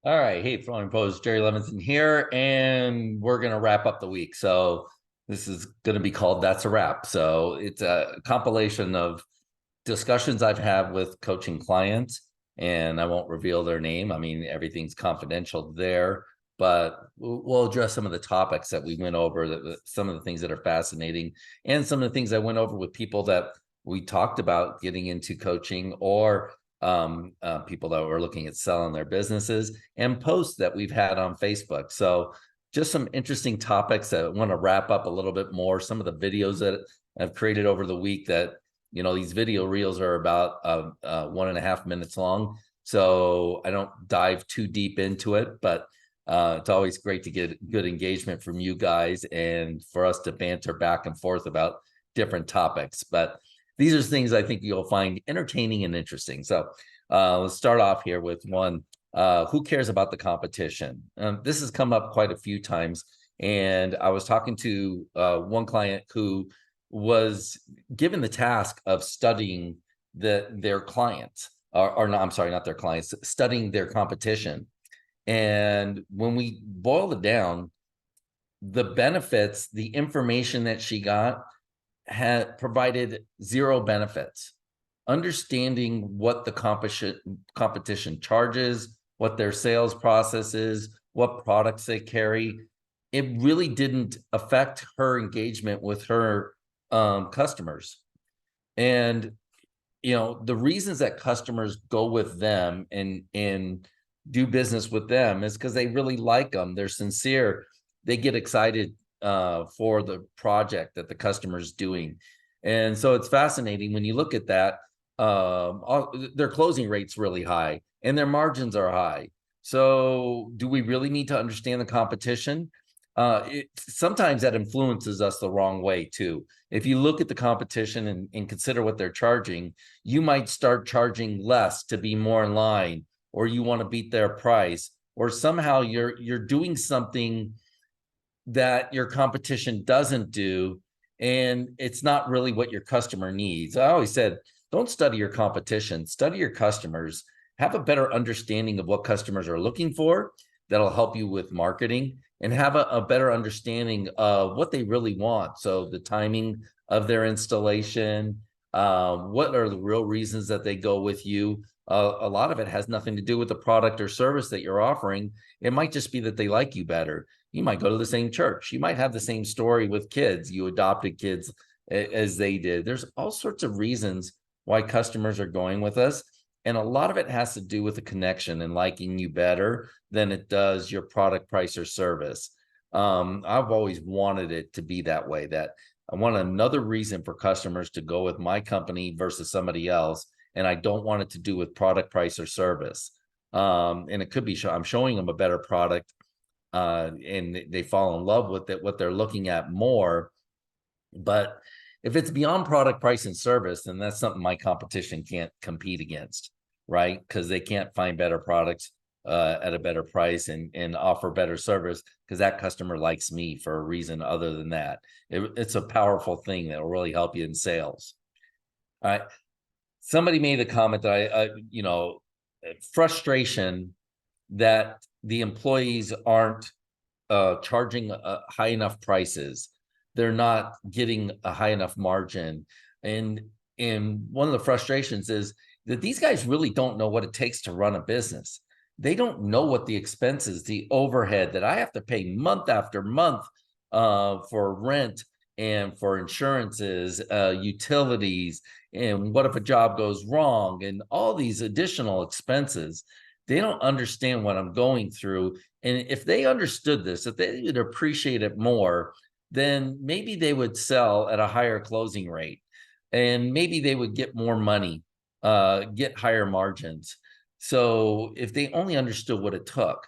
All right. Hey, Flowing Post, Jerry Levinson here, and we're going to wrap up the week. So this is going to be called That's a Wrap. So it's a compilation of discussions I've had with coaching clients, and I won't reveal their name. I mean, everything's confidential there, but we'll address some of the topics that we went over, some of the things that are fascinating, and some of the things I went over with people that we talked about getting into coaching or people that were looking at selling their businesses and posts that we've had on Facebook. So just some interesting topics that I want to wrap up a little bit more. Some of the videos that I've created over the week that, these video reels are about 1.5 minutes long. So I don't dive too deep into it, but it's always great to get good engagement from you guys and for us to banter back and forth about different topics. But these are things I think you'll find entertaining and interesting. So let's start off here with one. Who cares about the competition? This has come up quite a few times. And I was talking to one client who was given the task of studying their clients, or no, I'm sorry, not their clients, studying their competition. And when we boil it down, the benefits, the information that she got had provided zero benefits. Understanding what the competition charges, what their sales process is, what products they carry, it really didn't affect her engagement with her customers. And the reasons that customers go with them and do business with them is because they really like them. They're sincere. They get excited for the project that the customer's doing. And so it's fascinating when you look at that. Their closing rate's really high and their margins are high. So do we really need to understand the competition? Sometimes that influences us the wrong way too. If you look at the competition and consider what they're charging, you might start charging less to be more in line, or you want to beat their price, or somehow you're doing something that your competition doesn't do, and it's not really what your customer needs. I always said, don't study your competition, study your customers, have a better understanding of what customers are looking for. That'll help you with marketing, and have a better understanding of what they really want. So the timing of their installation, what are the real reasons that they go with you? A lot of it has nothing to do with the product or service that you're offering. It might just be that they like you better. You might go to the same church. You might have the same story with kids. You adopted kids as they did. There's all sorts of reasons why customers are going with us. And a lot of it has to do with the connection and liking you better than it does your product, price, or service. I've always wanted it to be that way, that I want another reason for customers to go with my company versus somebody else. And I don't want it to do with product, price, or service. And it could be, I'm showing them a better product and they fall in love with it, what they're looking at more. But if it's beyond product, price, and service, then that's something my competition can't compete against, right? Because they can't find better products at a better price and offer better service, because that customer likes me for a reason other than that. It's a powerful thing that will really help you in sales. All right. Somebody made the comment that frustration that the employees aren't charging high enough prices. They're not getting a high enough margin. And one of the frustrations is that these guys really don't know what it takes to run a business. They don't know what the expenses, the overhead that I have to pay month after month for rent and for insurances, utilities, and what if a job goes wrong, and all these additional expenses. They don't understand what I'm going through. And if they understood this, if they would appreciate it more, then maybe they would sell at a higher closing rate, and maybe they would get more money, get higher margins. So if they only understood what it took,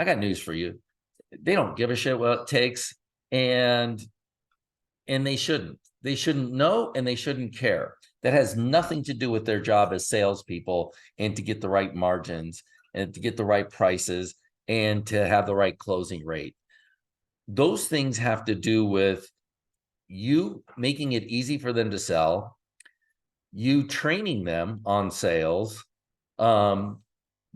I got news for you. They don't give a shit what it takes, and they shouldn't. They shouldn't know, and they shouldn't care. That has nothing to do with their job as salespeople, and to get the right margins and to get the right prices and to have the right closing rate. Those things have to do with you making it easy for them to sell, you training them on sales,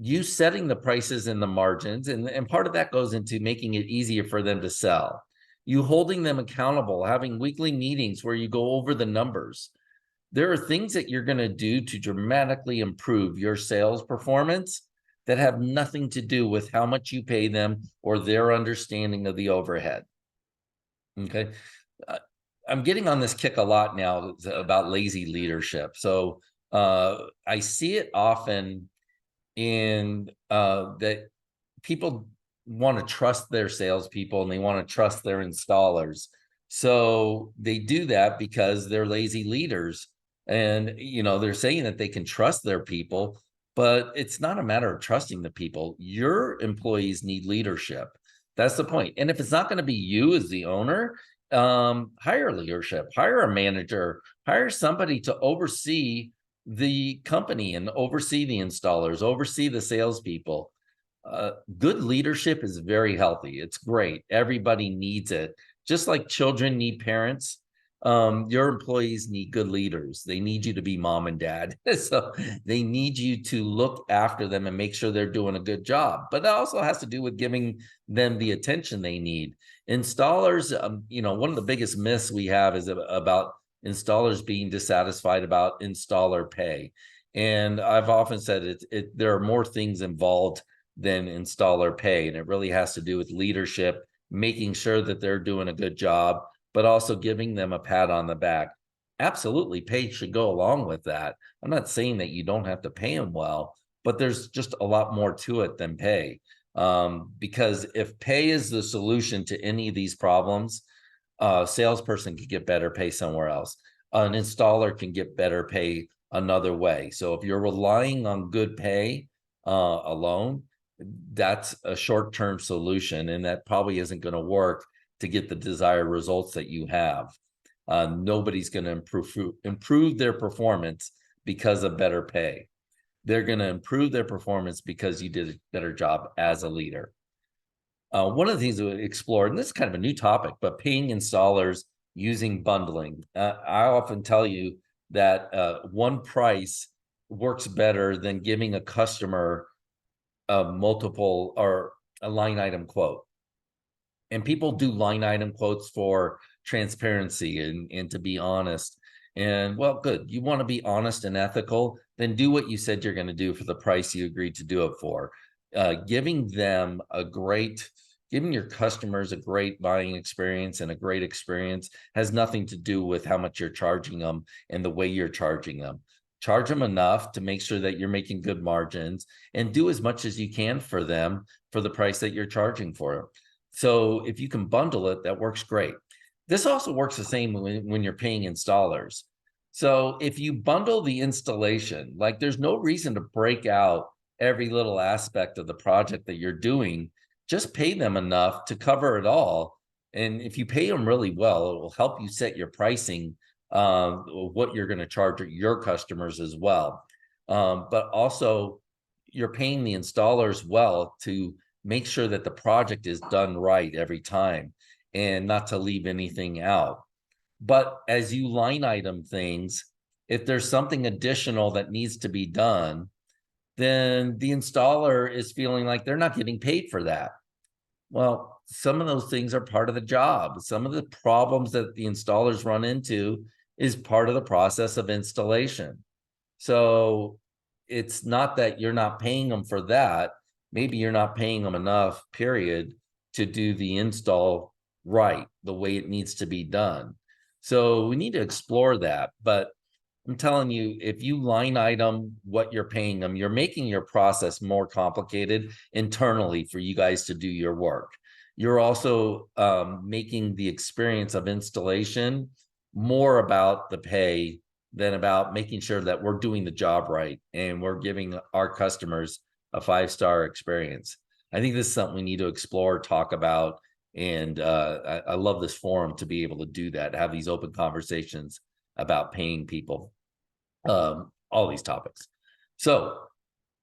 you setting the prices and the margins, and part of that goes into making it easier for them to sell. You holding them accountable, having weekly meetings where you go over the numbers. There are things that you're going to do to dramatically improve your sales performance that have nothing to do with how much you pay them or their understanding of the overhead. Okay. Uh, I'm getting on this kick a lot now about lazy leadership. So I see it often in that people want to trust their salespeople and they want to trust their installers. So they do that because they're lazy leaders. And, they're saying that they can trust their people, but it's not a matter of trusting the people. Your employees need leadership. That's the point. And if it's not going to be you as the owner, hire leadership, hire a manager, hire somebody to oversee the company and oversee the installers, oversee the salespeople. Good leadership is very healthy. It's great. Everybody needs it. Just like children need parents, your employees need good leaders. They need you to be mom and dad. So they need you to look after them and make sure they're doing a good job. But that also has to do with giving them the attention they need. Installers, one of the biggest myths we have is about installers being dissatisfied about installer pay. And I've often said there are more things involved than installer pay. And it really has to do with leadership, making sure that they're doing a good job, but also giving them a pat on the back. Absolutely, pay should go along with that. I'm not saying that you don't have to pay them well, but there's just a lot more to it than pay. Because if pay is the solution to any of these problems, a salesperson can get better pay somewhere else. An installer can get better pay another way. So if you're relying on good pay alone, that's a short-term solution, and that probably isn't going to work to get the desired results that you have. Nobody's going to improve their performance because of better pay. They're going to improve their performance because you did a better job as a leader. One of the things we explored, and this is kind of a new topic, but paying installers using bundling. I often tell you that one price works better than giving a customer a multiple or a line item quote. And people do line item quotes for transparency and to be honest. And well, good. You want to be honest and ethical, then do what you said you're going to do for the price you agreed to do it for. Giving your customers a great buying experience and a great experience has nothing to do with how much you're charging them and the way you're charging them. Charge them enough to make sure that you're making good margins and do as much as you can for them for the price that you're charging for them. So if you can bundle it, that works great. This also works the same when you're paying installers. So if you bundle the installation, like there's no reason to break out every little aspect of the project that you're doing. Just pay them enough to cover it all. And if you pay them really well, it will help you set your pricing, what you're going to charge your customers as well. But also you're paying the installers well to make sure that the project is done right every time and not to leave anything out. But as you line item things, if there's something additional that needs to be done, then the installer is feeling like they're not getting paid for that. Well, some of those things are part of the job. Some of the problems that the installers run into is part of the process of installation. So it's not that you're not paying them for that. Maybe you're not paying them enough, period, to do the install right, the way it needs to be done. So we need to explore that. But I'm telling you, if you line item what you're paying them, you're making your process more complicated internally for you guys to do your work. You're also making the experience of installation more about the pay than about making sure that we're doing the job right and we're giving our customers a 5-star experience. I think this is something we need to explore, talk about, and I love this forum to be able to do that, have these open conversations about paying people, all these topics. So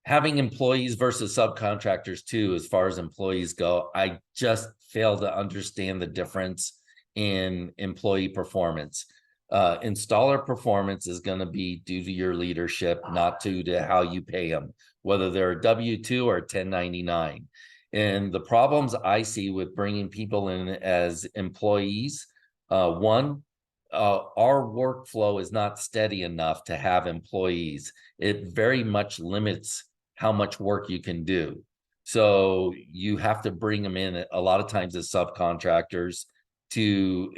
having employees versus subcontractors too, as far as employees go, I just fail to understand the difference in employee performance. Installer performance is going to be due to your leadership, not due to how you pay them, whether they're a W-2 or a 1099. And the problems I see with bringing people in as employees, one, our workflow is not steady enough to have employees. It very much limits how much work you can do. So you have to bring them in a lot of times as subcontractors to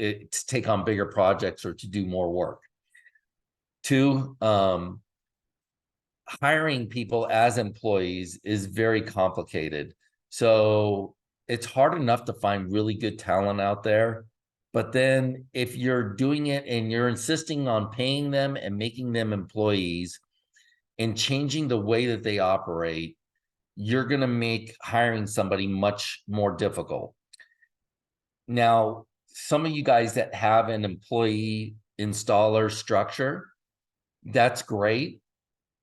take on bigger projects or to do more work. Two, hiring people as employees is very complicated. So it's hard enough to find really good talent out there. But then if you're doing it and you're insisting on paying them and making them employees and changing the way that they operate, you're going to make hiring somebody much more difficult. Now, some of you guys that have an employee installer structure, that's great.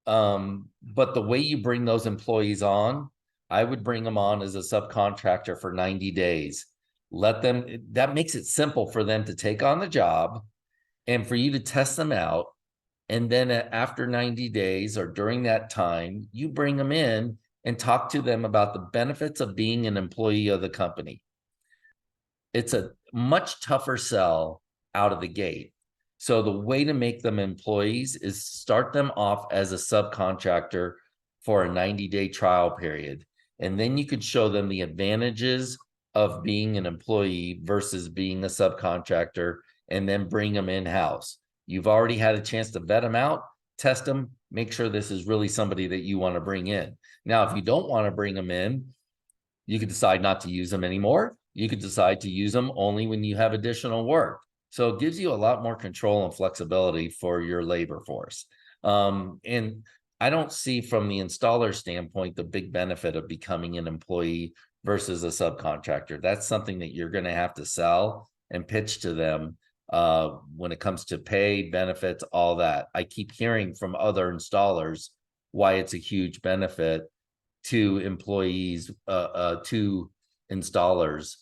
But the way you bring those employees on, I would bring them on as a subcontractor for 90 days. Let them, that makes it simple for them to take on the job and for you to test them out. And then after 90 days or during that time, you bring them in and talk to them about the benefits of being an employee of the company. It's a much tougher sell out of the gate. So the way to make them employees is start them off as a subcontractor for a 90-day trial period. And then you could show them the advantages of being an employee versus being a subcontractor, and then bring them in-house. You've already had a chance to vet them out, test them, make sure this is really somebody that you want to bring in. Now, if you don't want to bring them in, you could decide not to use them anymore. You could decide to use them only when you have additional work. So it gives you a lot more control and flexibility for your labor force. And I don't see from the installer standpoint the big benefit of becoming an employee versus a subcontractor. That's something that you're going to have to sell and pitch to them when it comes to pay, benefits, all that. I keep hearing from other installers why it's a huge benefit to employees, to installers,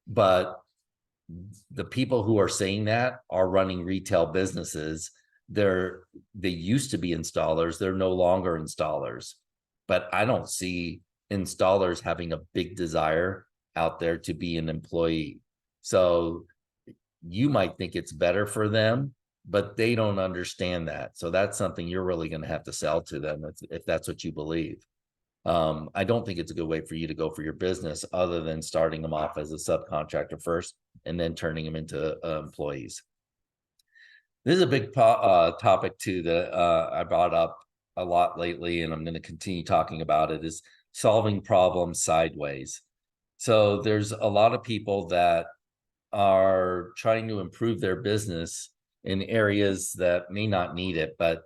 but the people who are saying that are running retail businesses. They used to be installers, they're no longer installers. But I don't see installers having a big desire out there to be an employee. So you might think it's better for them, but they don't understand that. So that's something you're really going to have to sell to them if that's what you believe. I don't think it's a good way for you to go for your business other than starting them off as a subcontractor first and then turning them into employees. This is a big topic too that I brought up a lot lately, and I'm going to continue talking about it, is solving problems sideways. So there's a lot of people that are trying to improve their business in areas that may not need it. But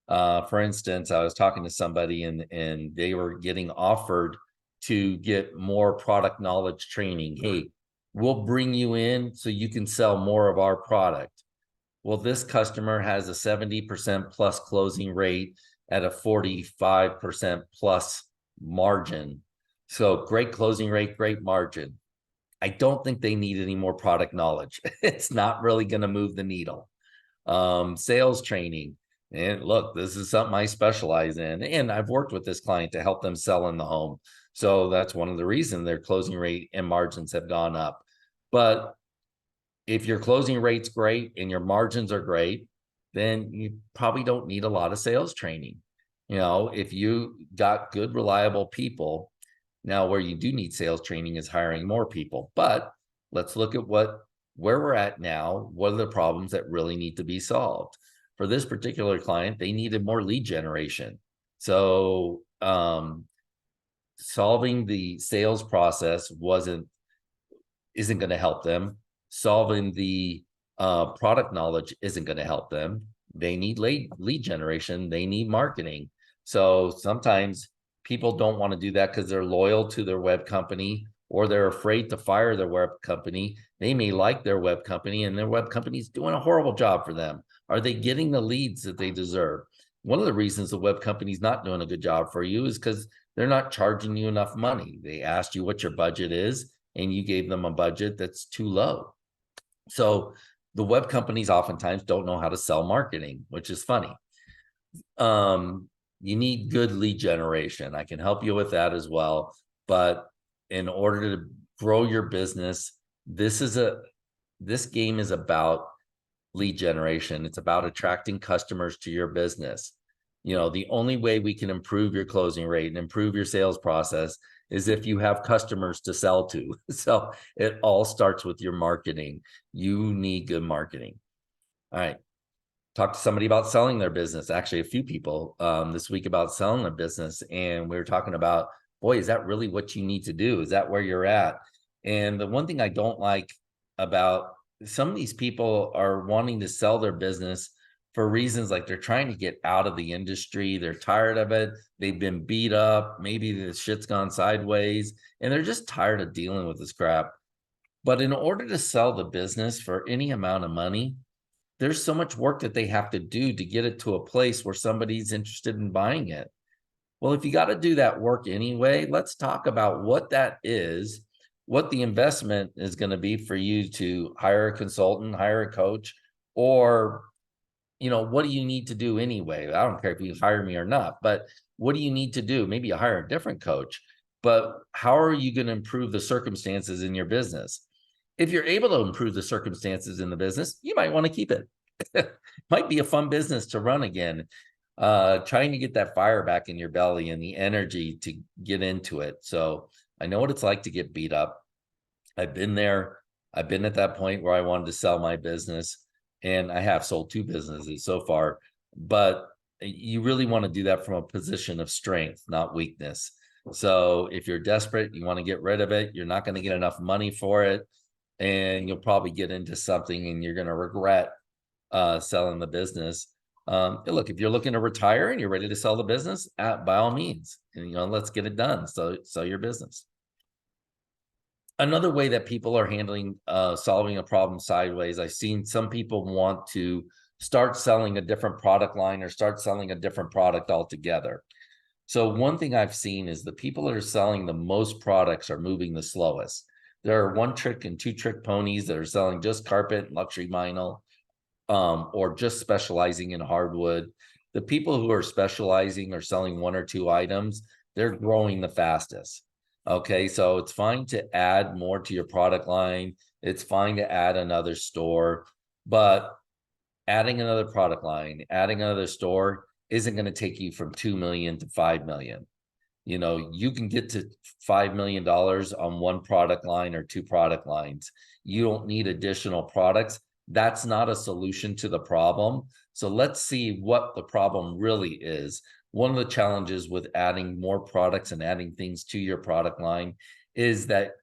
for instance, I was talking to somebody and they were getting offered to get more product knowledge training. Hey, we'll bring you in so you can sell more of our product. Well, this customer has a 70% plus closing rate at a 45% plus margin. So great closing rate, great margin. I don't think they need any more product knowledge. It's not really going to move the needle. Sales training. And look, this is something I specialize in. And I've worked with this client to help them sell in the home. So that's one of the reasons their closing rate and margins have gone up. But if your closing rate's great and your margins are great, then you probably don't need a lot of sales training. You know, if you got good, reliable people. Now, where you do need sales training is hiring more people. But let's look at where we're at now. What are the problems that really need to be solved? For this particular client, they needed more lead generation. So solving the sales process isn't going to help them. Solving the product knowledge isn't going to help them. They need lead generation. They need marketing. So sometimes people don't want to do that because they're loyal to their web company, or they're afraid to fire their web company. They may like their web company and their web company is doing a horrible job for them. Are they getting the leads that they deserve? One of the reasons the web company is not doing a good job for you is because they're not charging you enough money. They asked you what your budget is, and you gave them a budget that's too low. So The web companies oftentimes don't know how to sell marketing, which is funny. You need good lead generation. I can help you with that as well. But in order to grow your business, this game is about lead generation. It's about attracting customers to your business. The only way we can improve your closing rate and improve your sales process is if you have customers to sell to. So it all starts with your marketing. You need good marketing. All right. Talked to somebody about selling their business, actually a few people this week about selling their business. And we were talking about, boy, is that really what you need to do? Is that where you're at? And the one thing I don't like about some of these people are wanting to sell their business for reasons like they're trying to get out of the industry. They're tired of it. They've been beat up. Maybe the shit's gone sideways and they're just tired of dealing with this crap. But in order to sell the business for any amount of money, there's so much work that they have to do to get it to a place where somebody's interested in buying it. Well, if you got to do that work anyway, let's talk about what that is, what the investment is going to be for you to hire a consultant, hire a coach, or, what do you need to do anyway? I don't care if you hire me or not, but what do you need to do? Maybe you hire a different coach, but how are you going to improve the circumstances in your business? If you're able to improve the circumstances in the business, you might want to keep it. Might be a fun business to run again. Trying to get that fire back in your belly and the energy to get into it. So I know what it's like to get beat up. I've been there. I've been at that point where I wanted to sell my business, and I have sold 2 businesses so far. But you really want to do that from a position of strength, not weakness. So if you're desperate, you want to get rid of it, you're not going to get enough money for it, and you'll probably get into something and you're going to regret selling the business. Look, if you're looking to retire and you're ready to sell the business, by all means, and let's get it done. So sell your business. Another way that people are handling solving a problem sideways, I've seen some people want to start selling a different product line or start selling a different product altogether. So one thing I've seen is the people that are selling the most products are moving the slowest. There are 1-trick and 2-trick ponies that are selling just carpet, luxury vinyl, or just specializing in hardwood. The people who are specializing or selling 1 or 2 items, they're growing the fastest. Okay, so it's fine to add more to your product line. It's fine to add another store, but adding another product line, adding another store isn't going to take you from 2 million to 5 million. You can get to $5 million on 1 product line or 2 product lines. You don't need additional products. That's not a solution to the problem. So let's see what the problem really is. One of the challenges with adding more products and adding things to your product line is that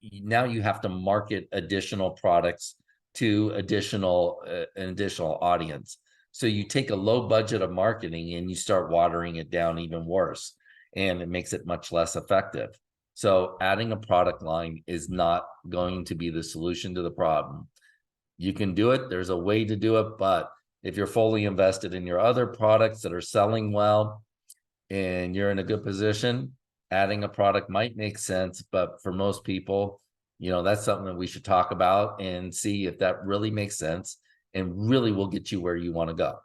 now you have to market additional products to an additional audience. So you take a low budget of marketing and you start watering it down even worse, and it makes it much less effective. So adding a product line is not going to be the solution to the problem. You can do it. There's a way to do it. But if you're fully invested in your other products that are selling well and you're in a good position, adding a product might make sense. But for most people, that's something that we should talk about and see if that really makes sense and really will get you where you want to go.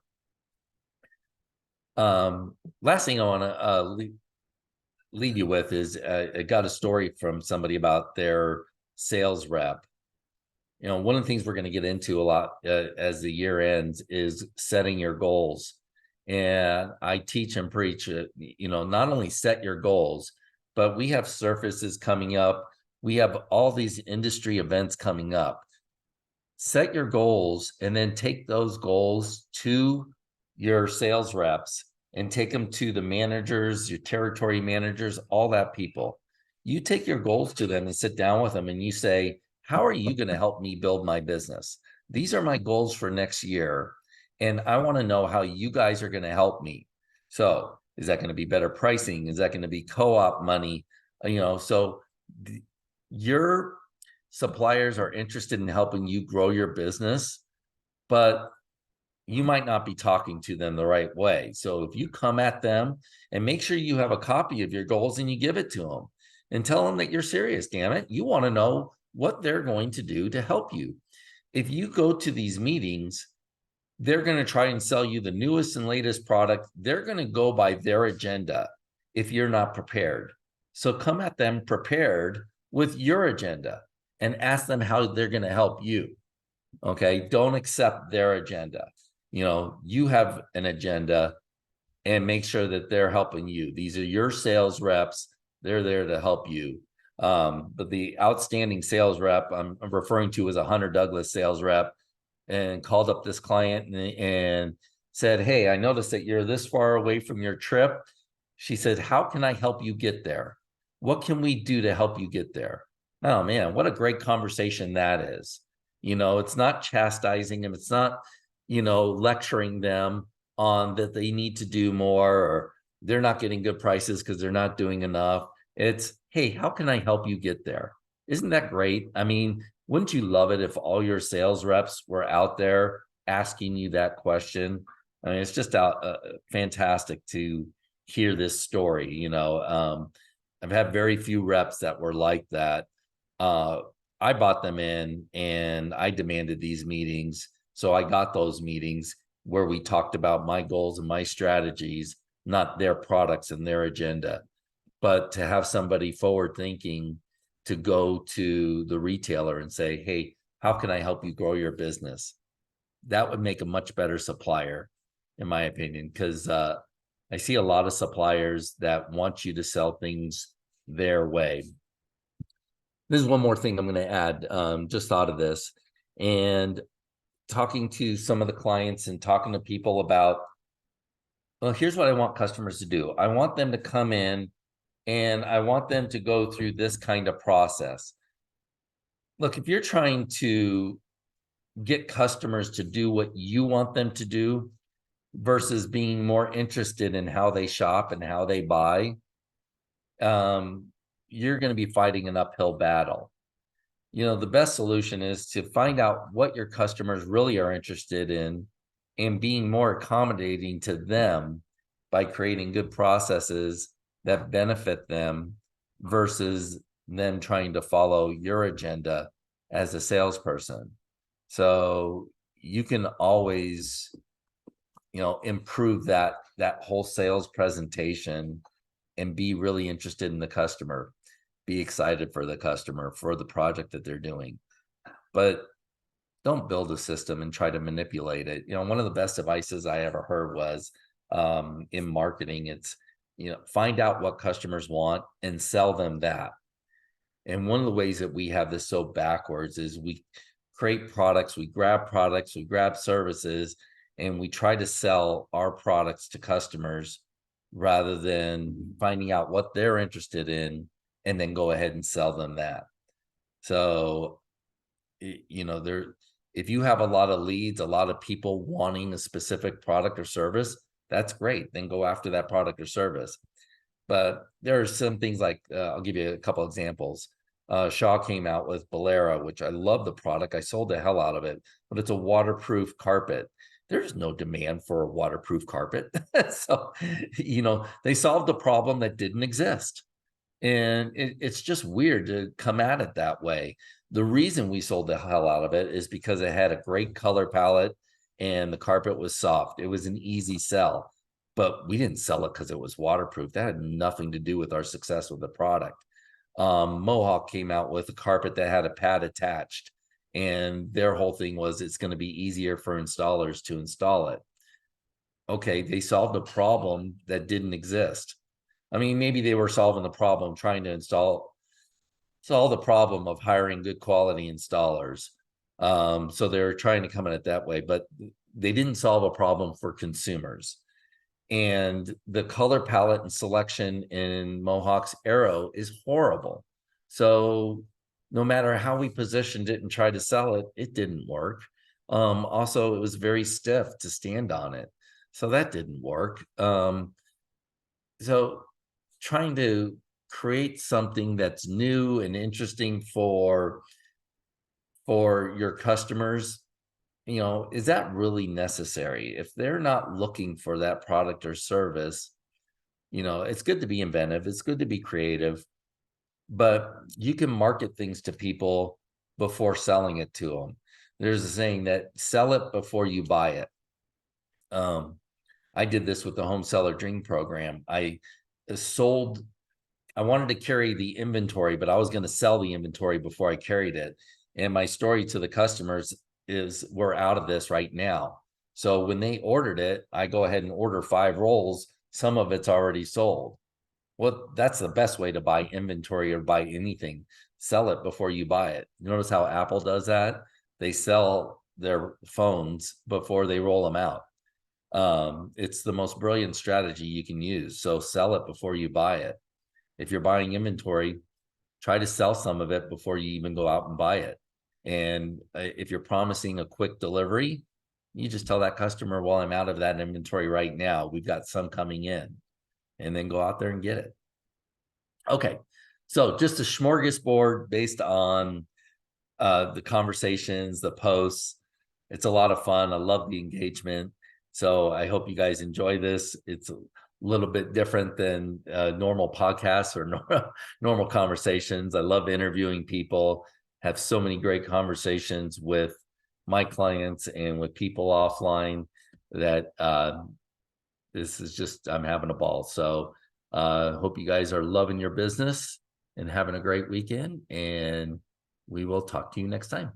Last thing I want to leave you with is I got a story from somebody about their sales rep. One of the things we're going to get into a lot as the year ends is setting your goals. And I teach and preach, not only set your goals, but we have surfaces coming up. We have all these industry events coming up. Set your goals and then take those goals to your sales reps and take them to the managers, your territory managers, all that people. You take your goals to them and sit down with them and you say, how are you going to help me build my business? These are my goals for next year. And I want to know how you guys are going to help me. So is that going to be better pricing? Is that going to be co-op money? So your suppliers are interested in helping you grow your business, but you might not be talking to them the right way. So if you come at them and make sure you have a copy of your goals and you give it to them and tell them that you're serious, damn it. You want to know what they're going to do to help you. If you go to these meetings, they're going to try and sell you the newest and latest product. They're going to go by their agenda if you're not prepared. So come at them prepared with your agenda and ask them how they're going to help you. Okay. Don't accept their agenda. You have an agenda, and make sure that they're helping you. These are your sales reps. They're there to help you. But the outstanding sales rep I'm referring to as a Hunter Douglas sales rep, and called up this client and said, "Hey, I noticed that you're this far away from your trip." She said, "How can I help you get there? What can we do to help you get there?" Oh man, what a great conversation that is. It's not chastising them. It's not, lecturing them on that they need to do more, or they're not getting good prices because they're not doing enough. It's, hey, how can I help you get there? Isn't that great? I mean, wouldn't you love it if all your sales reps were out there asking you that question? I mean, it's just fantastic to hear this story. I've had very few reps that were like that. I bought them in and I demanded these meetings. So I got those meetings where we talked about my goals and my strategies, not their products and their agenda. But to have somebody forward thinking to go to the retailer and say, "Hey, how can I help you grow your business?" That would make a much better supplier, in my opinion, because I see a lot of suppliers that want you to sell things their way. This is one more thing I'm going to add. Just thought of this, and talking to some of the clients and talking to people about, well, here's what I want customers to do. I want them to come in and I want them to go through this kind of process. Look, if you're trying to get customers to do what you want them to do versus being more interested in how they shop and how they buy, you're going to be fighting an uphill battle. The best solution is to find out what your customers really are interested in and being more accommodating to them by creating good processes that benefit them versus them trying to follow your agenda as a salesperson. So you can always, improve that whole sales presentation and be really interested in the customer, be excited for the customer, for the project that they're doing. But don't build a system and try to manipulate it. One of the best advices I ever heard was, in marketing, it's, find out what customers want and sell them that. And one of the ways that we have this so backwards is we create products, we grab services, and we try to sell our products to customers rather than finding out what they're interested in and then go ahead and sell them that. So, if you have a lot of leads, a lot of people wanting a specific product or service, that's great. Then go after that product or service. But there are some things like, I'll give you a couple examples. Shaw came out with Bolera, which I love the product. I sold the hell out of it, but it's a waterproof carpet. There's no demand for a waterproof carpet. So, they solved a problem that didn't exist. And it's just weird to come at it that way. The reason we sold the hell out of it is because it had a great color palette and the carpet was soft. It was an easy sell, but we didn't sell it because it was waterproof. That had nothing to do with our success with the product. Mohawk came out with a carpet that had a pad attached, and their whole thing was it's going to be easier for installers to install it. Okay, they solved a problem that didn't exist. I mean, maybe they were solving the problem trying to solve the problem of hiring good quality installers. So they're trying to come at it that way, but they didn't solve a problem for consumers. And the color palette and selection in Mohawk's Arrow is horrible. So no matter how we positioned it and tried to sell it, it didn't work. Also, it was very stiff to stand on it. So that didn't work. So trying to create something that's new and interesting for your customers, is that really necessary? If they're not looking for that product or service, it's good to be inventive, it's good to be creative, but you can market things to people before selling it to them. there's a saying that sell it before you buy it. I did this with the home seller dream program. I wanted to carry the inventory, but I was going to sell the inventory before I carried it. And my story to the customers is we're out of this right now. So when they ordered it, I go ahead and order 5 rolls. Some of it's already sold. Well, that's the best way to buy inventory or buy anything. Sell it before you buy it. Notice how Apple does that? They sell their phones before they roll them out. It's the most brilliant strategy you can use. So sell it before you buy it. If you're buying inventory, try to sell some of it before you even go out and buy it. And if you're promising a quick delivery, you just tell that customer, well, I'm out of that inventory right now. We've got some coming in, and then go out there and get it. Okay. So just a smorgasbord based on the conversations, the posts. It's a lot of fun. I love the engagement. So I hope you guys enjoy this. It's a little bit different than normal podcasts or normal conversations. I love interviewing people, have so many great conversations with my clients and with people offline that this is just, I'm having a ball. So hope you guys are loving your business and having a great weekend, and we will talk to you next time.